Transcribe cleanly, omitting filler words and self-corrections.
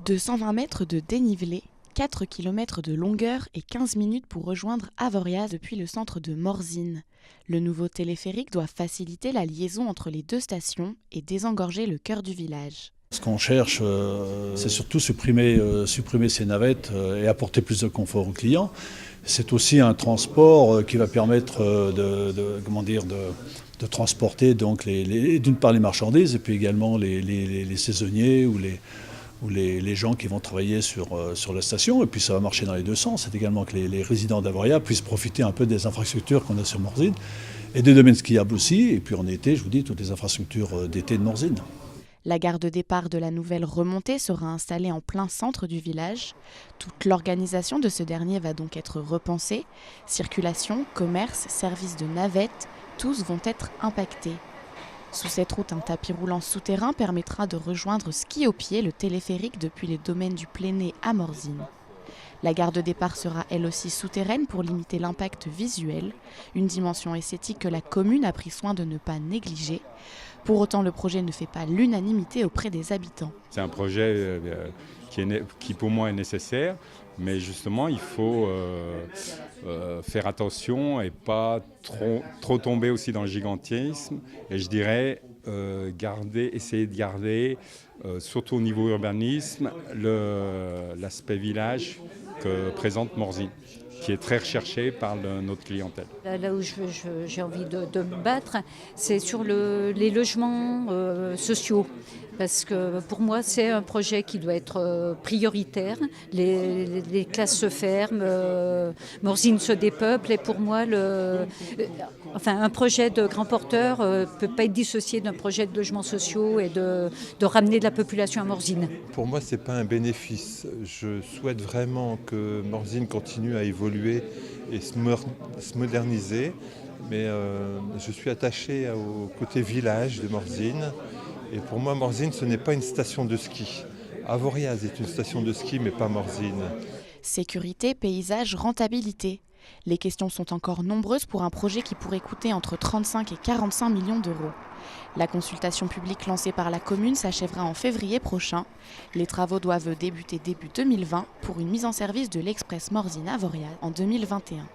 220 mètres de dénivelé, 4 km de longueur et 15 minutes pour rejoindre Avoriaz depuis le centre de Morzine. Le nouveau téléphérique doit faciliter la liaison entre les deux stations et désengorger le cœur du village. Ce qu'on cherche, c'est surtout supprimer ces navettes et apporter plus de confort aux clients. C'est aussi un transport qui va permettre de transporter donc d'une part les marchandises et puis également les saisonniers ou les gens qui vont travailler sur la station. Et puis ça va marcher dans les deux sens. C'est également que les résidents d'Avoriaz puissent profiter un peu des infrastructures qu'on a sur Morzine et des domaines skiables aussi. Et puis en été, je vous dis, toutes les infrastructures d'été de Morzine. La gare de départ de la nouvelle remontée sera installée en plein centre du village. Toute l'organisation de ce dernier va donc être repensée. Circulation, commerce, services de navette, tous vont être impactés. Sous cette route, un tapis roulant souterrain permettra de rejoindre ski au pied le téléphérique depuis les domaines du Pléné à Morzine. La gare de départ sera elle aussi souterraine pour limiter l'impact visuel, une dimension esthétique que la commune a pris soin de ne pas négliger. Pour autant, le projet ne fait pas l'unanimité auprès des habitants. C'est un projet qui pour moi est nécessaire, mais justement il faut faire attention et pas trop tomber aussi dans le gigantisme. Et je dirais essayer de garder, surtout au niveau urbanisme, l'aspect village que présente Morzine, qui est très recherché par notre clientèle. Là où j'ai envie de me battre, c'est sur les logements sociaux. Parce que pour moi, c'est un projet qui doit être prioritaire. Les classes se ferment, Morzine se dépeuple. Et pour moi, un projet de grand porteur ne peut pas être dissocié d'un projet de logements sociaux et de ramener de la population à Morzine. Pour moi, ce n'est pas un bénéfice. Je souhaite vraiment que Morzine continue à évoluer et se moderniser. Mais je suis attaché au côté village de Morzine. Et pour moi, Morzine, ce n'est pas une station de ski. Avoriaz est une station de ski, mais pas Morzine. Sécurité, paysage, rentabilité. Les questions sont encore nombreuses pour un projet qui pourrait coûter entre 35 et 45 millions d'euros. La consultation publique lancée par la commune s'achèvera en février prochain. Les travaux doivent débuter début 2020 pour une mise en service de l'express Morzine-Avoriaz en 2021.